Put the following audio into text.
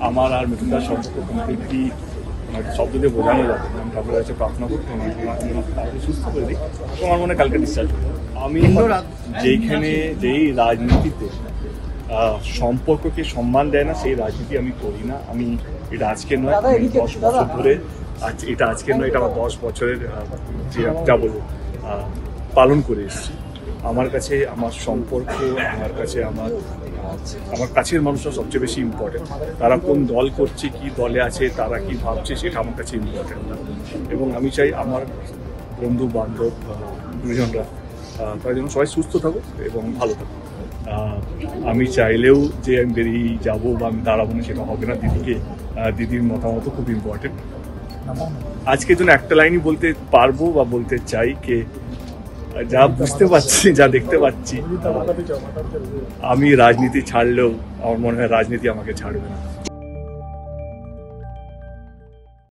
আমার আর মৃত্যুদার সম্পর্ক কমপ্লিটলি শব্দ দিয়ে বোঝানো যাবে। আমি ঠাকুরের কাছে প্রার্থনা করতে তাকে সুস্থ করে দিই। তোমার মনে কালকে ডিসচার্জ করবো। আমি যেই রাজনীতিতে সম্পর্ককে সম্মান দেয় না সেই রাজনীতি আমি করি না। আমি এটা আজকে নয়, 10 বছর ধরে, এটা আজকে নয়, এটা আমার 10 বছরের যা বলবো পালন করে এসেছি। আমার কাছে আমার সম্পর্ক, আমার কাছে আমার কাছের মানুষরা সবচেয়ে বেশি ইম্পর্টেন্ট। তারা কোন দল করছে, কি দলে আছে, তারা কি ভাবছে, সেটা আমার কাছে ইম্পর্টেন্ট না। এবং আমি চাই আমার বন্ধু বান্ধব গুরুজনরা তারা যেন সবাই সুস্থ থাকুক এবং ভালো থাকুক। আমি চাইলেও যে আমি বেরিয়ে যাবো বা আমি দাঁড়াবো না সেটা হবে না। দিদির মতামত খুব ইম্পর্টেন্ট। আজকের জন্য একটা লাইনই বলতে পারবো বা বলতে চাই কে যা বুঝতে পারছি, যা দেখতে পাচ্ছি, আমি রাজনীতি ছাড়লেও আমার মনে হয় রাজনীতি আমাকে ছাড়বে না।